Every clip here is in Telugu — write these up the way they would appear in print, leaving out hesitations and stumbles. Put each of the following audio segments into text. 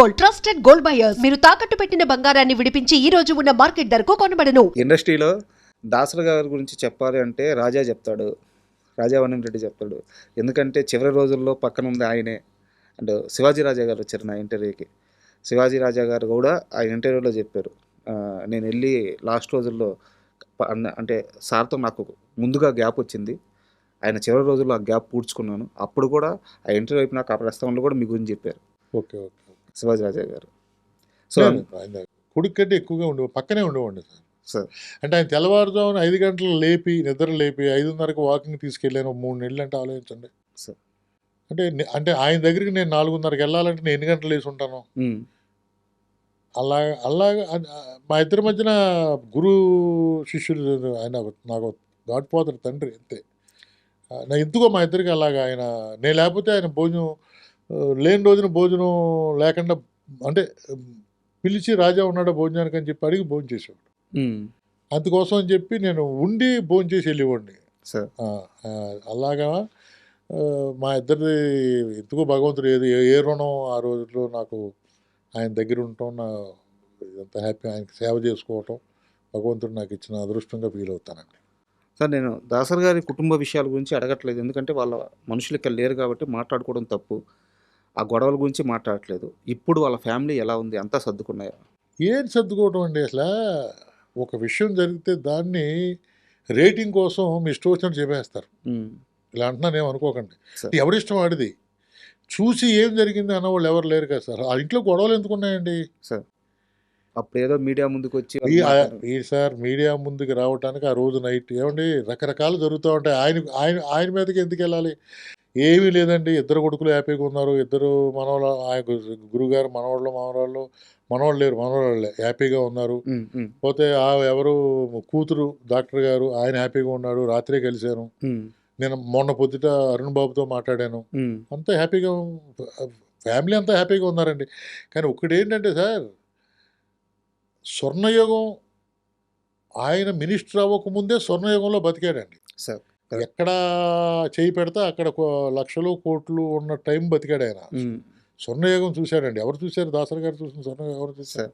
Gold, trusted gold buyers. మీరు తాకట్టు పెట్టిన బంగారాన్ని విడిపించి ఈ రోజు ఉన్న మార్కెట్ ధరకు కొనబడను. ఇండస్ట్రీలో దాసరి గారి గురించి చెప్పాలి అంటే రాజా చెప్తాడు, రాజా వనం రెడ్డి చెప్తాడు. ఎందుకంటే చివరి రోజుల్లో పక్కన ఉంది ఆయనే. అండ్ శివాజీ రాజా గారు వచ్చారు నా ఇంటర్వ్యూకి. శివాజీ రాజా గారు కూడా ఆ ఇంటర్వ్యూలో చెప్పారు, నేను వెళ్ళి లాస్ట్ రోజుల్లో అంటే సార్తో నాకు ముందుగా గ్యాప్ వచ్చింది, ఆయన చివరి రోజుల్లో ఆ గ్యాప్ పూడ్చుకున్నాను. అప్పుడు కూడా ఆ ఇంటర్వ్యూ అయిపోయినాక ఆ ప్రస్తావనలో కూడా మీ గురించి చెప్పారు ఓకే ఓకే శివాజీ రాజా గారు. సో ఆయన కొడుకు కంటే ఎక్కువగా పక్కనే ఉండేవాడిని సార్. సార్ అంటే ఆయన తెల్లవారుజామున 5 గంటలు లేపి నిద్ర లేపి 5:30కి వాకింగ్ తీసుకెళ్ళాను. 3 నెలలు అంటే ఆలోచించండి. సార్ అంటే ఆయన దగ్గరికి నేను 4:30కి వెళ్ళాలంటే నేను ఎన్ని గంటలు లేసి ఉంటాను. అలాగా మా ఇద్దరి మధ్యన గురు శిష్యులు. ఆయన నాకు గాడ్ ఫాదర్, తండ్రి అంతే. నా ఎందుకో మా ఇద్దరికి అలాగా ఆయన నేను లేకపోతే ఆయన భోజనం లేని రోజున భోజనం లేకుండా అంటే పిలిచి రాజా ఉన్నాడా భోజనానికి అని చెప్పి అడిగి భోజనం చేసేవాడు. అందుకోసం అని చెప్పి నేను ఉండి భోజనం చేసి వెళ్ళేవాడిని. అలాగా మా ఇద్దరిది ఎందుకో భగవంతుడు ఏ రుణం ఆ రోజుల్లో నాకు ఆయన దగ్గర ఉండటం, నా ఎంత హ్యాపీ, ఆయనకి సేవ చేసుకోవటం భగవంతుడు నాకు ఇచ్చిన అదృష్టంగా ఫీల్ అవుతానండి. సార్ నేను దాసరి గారి కుటుంబ విషయాల గురించి అడగట్లేదు, ఎందుకంటే వాళ్ళ మనుషులు ఇక్కడ లేరు కాబట్టి మాట్లాడుకోవడం తప్పు. ఆ గొడవల గురించి మాట్లాడట్లేదు. ఇప్పుడు వాళ్ళ ఫ్యామిలీ ఎలా ఉంది, అంతా సర్దుకున్నాయా? ఏం సర్దుకోవటం అండి, అసలు ఒక విషయం జరిగితే దాన్ని రేటింగ్ కోసం మీ ఇష్టం వచ్చినట్టు చెప్పేస్తారు. ఇలా అంటున్నాను ఏమనుకోకండి, ఎవరిష్టం వాడిది. చూసి ఏం జరిగింది అన్నవాళ్ళు ఎవరు లేరు కదా సార్. ఆ ఇంట్లో గొడవలు ఎందుకు ఉన్నాయండి సార్? అప్పుడు ఏదో మీడియా ముందుకు వచ్చి సార్ మీడియా ముందుకు రావడానికి ఆ రోజు నైట్ ఏమండి రకరకాలు జరుగుతూ ఉంటాయి. ఆయన మీదకి ఎందుకు వెళ్ళాలి? ఏమీ లేదండి, ఇద్దరు కొడుకులు హ్యాపీగా ఉన్నారు. ఇద్దరు మనవాళ్ళు, ఆయన గురుగారు మనవాళ్ళు లేరు, మనవాళ్ళే హ్యాపీగా ఉన్నారు. పోతే ఎవరు కూతురు డాక్టర్ గారు, ఆయన హ్యాపీగా ఉన్నాడు. రాత్రే కలిశాను నేను, మొన్న పొద్దుట అరుణ్ బాబుతో మాట్లాడాను. అంతా హ్యాపీగా, ఫ్యామిలీ అంతా హ్యాపీగా ఉన్నారండి. కానీ ఒకటి ఏంటంటే సార్, స్వర్ణయుగం ఆయన మినిస్టర్ అవ్వకముందే స్వర్ణయుగంలో బతికాడండి సార్. ఎక్కడ చేయి పెడితే అక్కడ లక్షలు కోట్లు ఉన్న టైం బతికాడు ఆయన. స్వర్ణయుగం చూశాడండి. ఎవరు చూశారు? దాసరి గారు చూసిన స్వర్ణయుగం ఎవరు చూశారు?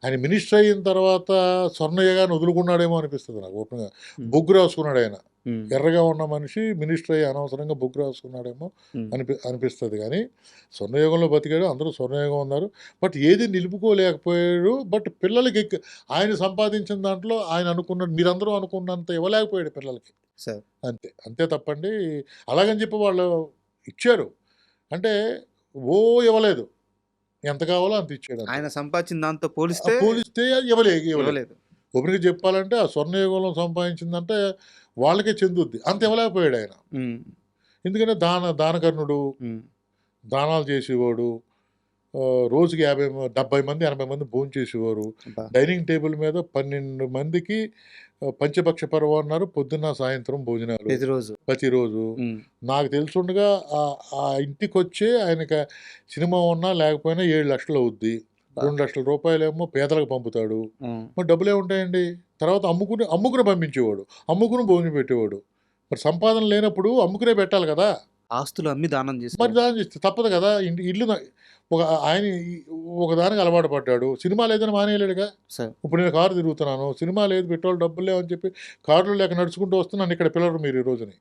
ఆయన మినిస్టర్ అయిన తర్వాత స్వర్ణయుగాన్ని వదులుకున్నాడేమో అనిపిస్తుంది నాకు. ఓపెన్గా బొగ్గు రాసుకున్నాడు ఆయన. ఎర్రగా ఉన్న మనిషి మినిస్టర్ అయ్యి అనవసరంగా బొగ్గు రాసుకున్నాడేమో అనిపిస్తుంది. కానీ స్వర్ణయుగంలో బతికాడు, అందరూ స్వర్ణయుగం ఉన్నారు. బట్ ఏది నిలుపుకోలేకపోయాడు. బట్ పిల్లలకి ఆయన సంపాదించిన దాంట్లో ఆయన అనుకున్న, మీరందరూ అనుకున్నంత ఇవ్వలేకపోయాడు పిల్లలకి. అంతే తప్పండి. అలాగని చెప్పి వాళ్ళు ఇచ్చారు అంటే ఇవ్వలేదు, ఎంత కావాలో అంత ఇచ్చాడు. ఆయన సంపాదించిన దాంతో పోలిస్తే ఇవ్వలేదు. ఒకరికి చెప్పాలంటే ఆ స్వర్ణయుగంలో సంపాదించిందంటే వాళ్ళకే చెందుద్ది, అంత ఇవ్వలేకపోయాడు ఆయన. ఎందుకంటే దానకర్ణుడు, దానాలు చేసేవాడు. రోజుకి 70 మంది 80 మంది భోజనం చేసేవారు. డైనింగ్ టేబుల్ మీద 12 మందికి పంచపక్ష పర్వం అన్నారు, పొద్దున్న సాయంత్రం భోజనాలు ప్రతిరోజు. నాకు తెలుసుండగా ఆ ఇంటికి వచ్చే ఆయనకి సినిమా ఉన్నా లేకపోయినా 7 లక్షలు అవుద్ది. 2 లక్షల రూపాయలేమో పేదలకు పంపుతాడు. మరి డబ్బులే ఉంటాయండి. తర్వాత అమ్ముకుని పంపించేవాడు, అమ్ముకుని భోజనం పెట్టేవాడు. మరి సంపాదన లేనప్పుడు అమ్ముకునే పెట్టాలి కదా. ఆస్తులు అమ్మి దానం చేసి, మరి దానం చేస్తే తప్పదు కదా. ఇల్లు ఆయన ఒకదానికి అలవాటు పడ్డాడు. సినిమా లేదని మానేయలేడుగా. ఇప్పుడు నేను కారు తిరుగుతున్నాను, సినిమా లేదు, పెట్రోల్ డబ్బులు లేవని చెప్పి కారులో లేక నడుచుకుంటూ వస్తున్నాను. ఇక్కడ పిల్లలు మీరు ఈ రోజుని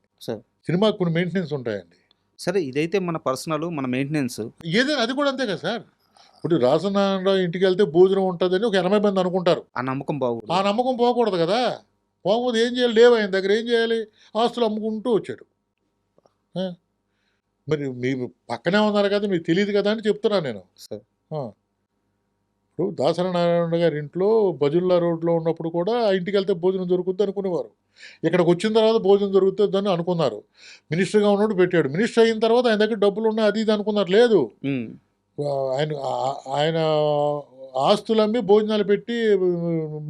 సినిమాకి కొన్ని మెయింటెనెన్స్ ఉంటాయండి. సరే, ఇదైతే మన పర్సనల్, మన మెయింటెనెన్స్ ఏదైనా అది కూడా అంతే కదా సార్. ఇప్పుడు రాజనారాయణరావు ఇంటికి వెళ్తే భోజనం ఉంటుందని ఒక 80 మంది అనుకుంటారు. ఆ నమ్మకం పోకూడదు కదా. పోకపోతే ఏం చేయాలి? లేవు ఆయన దగ్గర, ఏం చేయాలి? ఆస్తులు అమ్ముకుంటూ వచ్చాడు. మరి మీరు పక్కనే ఉన్నారు కదా, మీకు తెలియదు కదా అని చెప్తున్నాను నేను. ఇప్పుడు దాసరి నారాయణ గారి ఇంట్లో బజుల్లా రోడ్లో ఉన్నప్పుడు కూడా ఆ ఇంటికి వెళ్తే భోజనం దొరుకుద్ది అనుకునేవారు. ఇక్కడికి వచ్చిన తర్వాత భోజనం దొరుకుతుందని అనుకున్నారు. మినిస్టర్గా ఉన్నప్పుడు పెట్టాడు. మినిస్టర్ అయిన తర్వాత ఆయన దగ్గర డబ్బులు ఉన్నాయి, అది ఇది అనుకున్నారు. లేదు, ఆయన ఆస్తులమ్మి భోజనాలు పెట్టి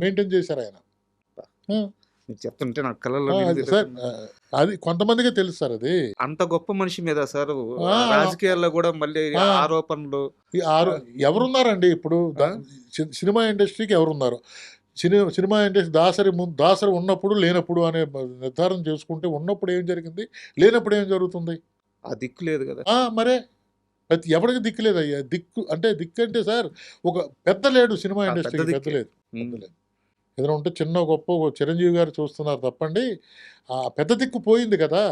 మెయింటైన్ చేశారు ఆయన. చెప్తుంటే నాకు కళ్ళలో సార్ అది కొంతమందికే తెలుసు సార్. అది అంత గొప్ప మనిషి మీద సార్ రాజకీయాల్లో కూడా మళ్ళీ ఆరోపణలు. ఎవరున్నారండి ఇప్పుడు సినిమా ఇండస్ట్రీకి? ఎవరున్నారు? సినిమా ఇండస్ట్రీ దాసరి ఉన్నప్పుడు లేనప్పుడు అనే నిర్ధారణ చేసుకుంటే ఉన్నప్పుడు ఏం జరిగింది, లేనప్పుడు ఏం జరుగుతుంది? ఆ దిక్కు లేదు కదా. మరే ప్రతి ఎవరికి దిక్కు లేదయ్యా. దిక్కు అంటే సార్ ఒక పెద్ద లేడు సినిమా పెద్ద ఇండస్ట్రీకి, పెద్ద దిక్కే. లేదు. ఏదైనా ఉంటే చిన్న గొప్ప చిరంజీవి గారు చూస్తున్నారు తప్పండి. ఆ పెద్ద దిక్కు పోయింది కదా,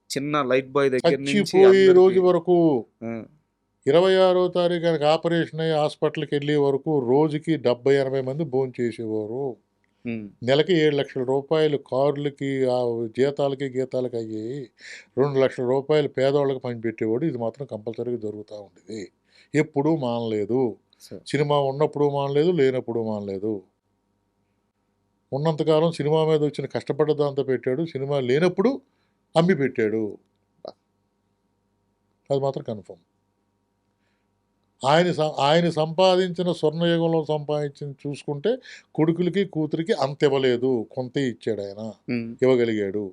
చిన్న లైట్ బాయ్ దగ్గర నుంచి చచ్చిపోయే రోజు అందరికి. వరకు. ఆ, 26వ తారీఖు ఆయనకి ఆపరేషన్ అయ్యి హాస్పిటల్కి వెళ్ళే వరకు రోజుకి 70-80 మంది భోజనం చేసేవారు. ఉమ్, నెలకి 7 లక్షల రూపాయలు కార్లకి జీతాలకి గీతాలకి అయ్యాయి. 2 లక్షల రూపాయలు పేదవాళ్ళకి పంచిపెట్టేవాడు. ఇది మాత్రం కంపల్సరీగా జరుగుతూ ఉండేది. ఎప్పుడూ మానలేదు. సరే. సినిమా ఉన్నప్పుడు మానలేదు, లేనప్పుడు మానలేదు. ఉన్నంతకాలం సినిమా మీద వచ్చిన కష్టపడ్డ దాంతో పెట్టాడు. సినిమా లేనప్పుడు అమ్మి పెట్టాడు. అది మాత్రం కన్ఫర్మ్. ఆయన సంపాదించిన స్వర్ణయుగంలో సంపాదించింది చూసుకుంటే కొడుకులకి కూతురికి అంత ఇవ్వలేదు, కొంత ఇచ్చాడు ఆయన, ఉమ్, ఇవ్వగలిగాడు.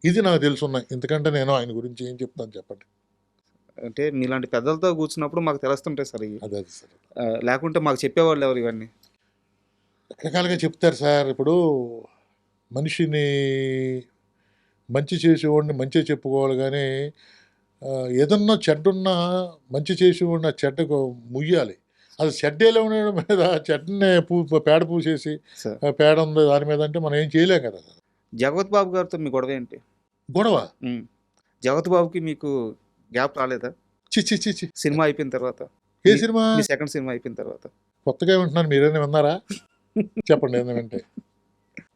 ఇది నాకు తెలుసున్నాయి. ఎందుకంటే నేను ఆయన గురించి ఏం చెప్తాను చెప్పండి. అంటే మీలాంటి పెద్దలతో కూర్చున్నప్పుడు మాకు తెలుస్తుంటాయి సార్ ఇవి. అదే సార్, లేకుంటే మాకు చెప్పేవాళ్ళు ఎవరు ఇవన్నీ? రకరకాలుగా చెప్తారు సార్. ఇప్పుడు మనిషిని మంచి చేసేవాడిని మంచిగా చెప్పుకోవాలి కానీ ఏదన్నా చెడ్డున్నా మంచి చేసేవాడిని ఆ చెడ్డకు ముయ్యాలి. అది చెడ్డేలో ఉండడం మీద చెడ్డనే పేడ పూసేసి సార్, పేడ ఉంది దాని మీద అంటే మనం ఏం చేయలేం కదా సార్. జగత్ బాబు గారితో మీ గొడవ ఏంటి? గొడవ జగత్ బాబుకి మీకు గ్యాప్ రాలేదా చి సినిమా అయిపోయిన తర్వాత? ఏ సినిమా? మీ సెకండ్ సినిమా అయిపోయిన తర్వాత. కొత్తగా వింటున్నాను, మీరేమైనా విన్నారా? చెప్పండి ఏదైనా వింటే.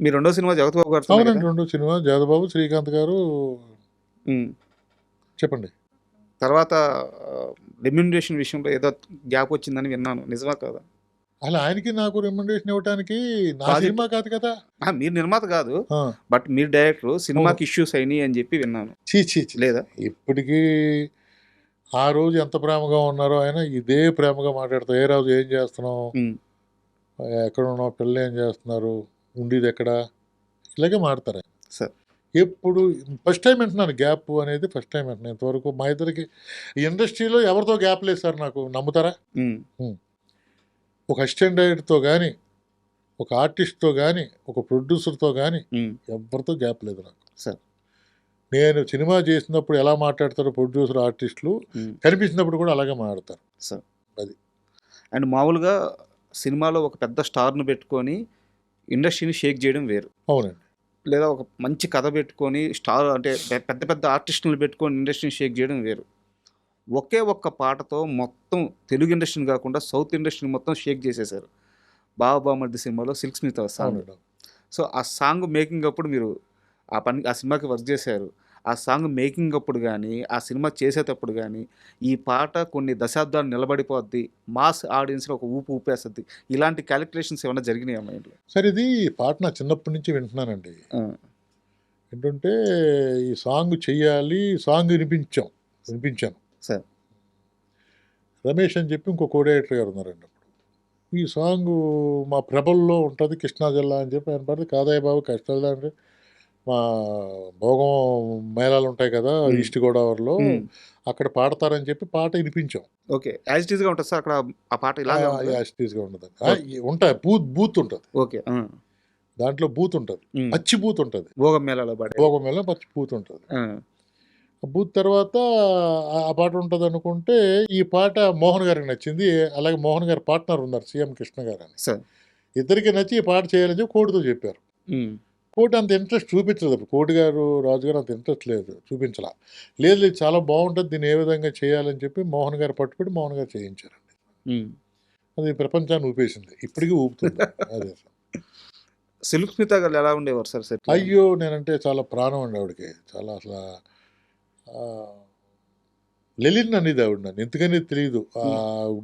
మీ రెండో సినిమా జగత్ బాబు గారితో అవునండి, 2 సినిమా జగదబాబు, శ్రీకాంత్ గారు. చెప్పండి. తర్వాత రెమ్యూనరేషన్ విషయంలో ఏదో గ్యాప్ వచ్చిందని విన్నాను, నిజమా కాదా? అలా ఆయనకి నాకు రెమ్యునరేషన్ ఇవ్వడానికి నా Project- సినిమా కాదు కదా. మీరు నిర్మాత కాదు, ఆ, బట్ మీరు డైరెక్టర్, సినిమాకి ఇష్యూస్ అయినాయి అని చెప్పి విన్నాను. చీ లేదా? ఇప్పటికీ ఆ రోజు ఎంత ప్రేమగా ఉన్నారో ఆయన ఇదే ప్రేమగా మాట్లాడతారు. ఏ రోజు ఏం చేస్తున్నావు, ఉమ్, ఎక్కడ ఉన్నావు, పిల్లలు ఏం చేస్తున్నారు, ఉండేది ఎక్కడ, ఇలాగే మాడతారు ఆయన. సార్. ఎప్పుడు ఫస్ట్ టైం వింటున్నాను గ్యాప్ అనేది, ఫస్ట్ టైం వింటున్నాను. ఇంతవరకు మా ఇద్దరికి ఈ ఇండస్ట్రీలో ఎవరితో గ్యాప్ లేదు సార్. నాకు నమ్ముతారా? ఉమ్, ఒక అసిస్టెంట్ డైరెక్టర్తో కానీ, ఒక ఆర్టిస్ట్తో కానీ, ఒక ప్రొడ్యూసర్తో కానీ ఉమ్, ఎవరితో గ్యాప్ లేదు నాకు. సార్. నేను సినిమా చేసినప్పుడు ఎలా మాట్లాడతారో ప్రొడ్యూసర్ ఆర్టిస్టులు ఉమ్, కనిపించినప్పుడు కూడా అలాగే మాట్లాడతారు. సార్. అది. అండ్ మామూలుగా సినిమాలో ఒక పెద్ద స్టార్ను పెట్టుకొని ఇండస్ట్రీని షేక్ చేయడం వేరు, అవునండి. లేదా ఒక మంచి కథ పెట్టుకొని స్టార్ అంటే పెద్ద పెద్ద ఆర్టిస్టులను పెట్టుకొని ఇండస్ట్రీని షేక్ చేయడం వేరు. ఒకే ఒక్క పాటతో మొత్తం తెలుగు ఇండస్ట్రీని కాకుండా సౌత్ ఇండస్ట్రీని మొత్తం షేక్ చేసేసారు బాబామర్ది సినిమాలో సిల్క్ స్మిత్ సాంగ్. అవునండి. సో ఆ సాంగ్ మేకింగ్ అప్పుడు మీరు ఆ సినిమాకి వర్క్ చేశారు. ఆ సాంగ్ మేకింగ్ అప్పుడు కానీ, ఆ సినిమా చేసేటప్పుడు కానీ, ఈ పాట కొన్ని దశాబ్దాలు నిలబడిపోద్ది, మాస్ ఆడియన్స్లో ఒక ఊపు ఊపేస్తుంది, ఇలాంటి క్యాలిక్యులేషన్స్ ఏమైనా జరిగినాయి మైండ్లో? సరే, ఇది పాట నా చిన్నప్పటి నుంచి వింటున్నానండి. ఏంటంటే ఈ సాంగ్ చెయ్యాలి, సాంగ్ వినిపించాను. సార్. రమేష్ అని చెప్పి ఇంకో కోడైరెక్టర్ గారు ఉన్నారండి. అప్పుడు ఈ సాంగ్ మా ప్రభల్లో ఉంటుంది, కృష్ణా జిల్లా అని చెప్పి ఆయన పడితే కాదయ్య బాబు కృష్ణా జిల్లా అంటే మా భోగం మేళాలు ఉంటాయి కదా ఈస్ట్ గోదావరిలో, అక్కడ పాడతారని చెప్పి పాట వినిపించాం. ఓకే, యాజ్ ఇట్ ఈస్గా ఉంటుంది సార్ అక్కడ ఆ పాట ఇలాగే ఉంటుందా? యాస్టీస్గా ఉండదు, ఉంటాయి బూత్ ఉంటుంది. ఓకే. దాంట్లో బూత్ ఉంటుంది, పచ్చి బూత్ ఉంటుంది. భోగం మేళాలో పాడే. భోగం మేళ పచ్చి బూత్ ఉంటుంది. బూత్ తర్వాత ఆ పాట ఉంటుంది అనుకుంటే ఈ పాట మోహన్ గారికి నచ్చింది. అలాగే మోహన్ గారి పార్ట్నర్ ఉన్నారు సీఎం కృష్ణ గారు అని. సార్. ఇద్దరికి నచ్చి ఈ పాట చేయాలని చెప్పి కోటితో చెప్పారు. కోటి అంత ఇంట్రెస్ట్ చూపించలేదు. అప్పుడు కోటి గారు రాజు గారు అంత ఇంట్రెస్ట్ చూపించలా. లేదు చాలా బాగుంటుంది, దీన్ని ఏ విధంగా చేయాలని చెప్పి మోహన్ గారు పట్టుబడి మోహన్ గారు చేయించారండి. అది ప్రపంచాన్ని ఊపేసింది, ఇప్పటికీ ఊపుతుంది. అదే సార్. సిల్క్ స్మిత గారు ఎలా ఉండేవారు సార్ సెట్? అయ్యో, నేనంటే చాలా ప్రాణం అండి ఆవిడకి. చాలా అసలు లెలిన్ అనేది ఆవిడ నన్ను ఎందుకని తెలియదు.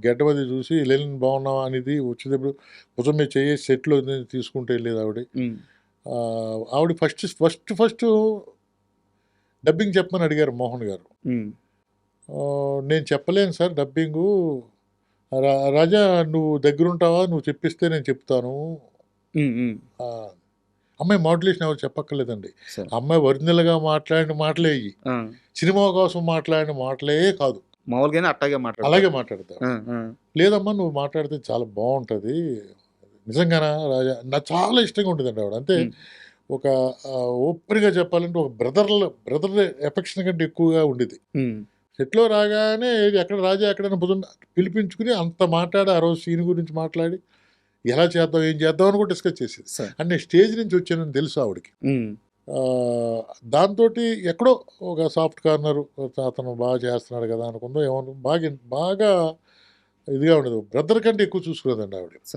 గడ్డమది చూసి లెలిన్ బాగున్నావా అనేది వచ్చేటప్పుడు భుజం మీద చేసి సెట్లో తీసుకుంటూ వెళ్ళేది ఆవిడ. ఆవిడ ఫస్ట్ డబ్బింగ్ చెప్పమని అడిగారు మోహన్ గారు. నేను చెప్పలేను సార్ డబ్బింగు, రాజా నువ్వు దగ్గరుంటావా, నువ్వు చెప్పిస్తే నేను చెప్తాను. అమ్మాయి మోడ్యులేషన్ ఎవరు చెప్పక్కర్లేదండి. అమ్మాయి ఒరిజినల్గా మాట్లాడిన మాటలే ఇవి, సినిమా కోసం మాట్లాడిన మాటలే కాదు, మామూలుగానే అలాగే మాట్లాడతావు. లేదమ్మా నువ్వు మాట్లాడితే చాలా బాగుంటుంది, నిజంగానా రాజా, నాకు చాలా ఇష్టంగా ఉంటుందండి ఆవిడ. అంతే ఒక ఓపెన్గా చెప్పాలంటే ఒక బ్రదర్ ఎఫెక్షన్ కంటే ఎక్కువగా ఉండేది. సెట్లో రాగానే ఎక్కడ రాజా ఎక్కడైనా పిలిపించుకుని అంత మాట్లాడి ఆ రోజు సీన్ గురించి మాట్లాడి ఎలా చేద్దాం ఏం చేద్దాం అని కూడా డిస్కస్ చేసేది. సార్ అంటే నేను స్టేజ్ నుంచి వచ్చానని తెలుసు ఆవిడకి. దాంతో ఎక్కడో ఒక సాఫ్ట్ కార్నర్ అతను బాగా చేస్తున్నాడు కదా అనుకుందో ఏమన్నా బాగా బాగా ఇదిగా ఉండదు. బ్రదర్ కంటే ఎక్కువ చూసుకునేదండి ఆవిడ. సార్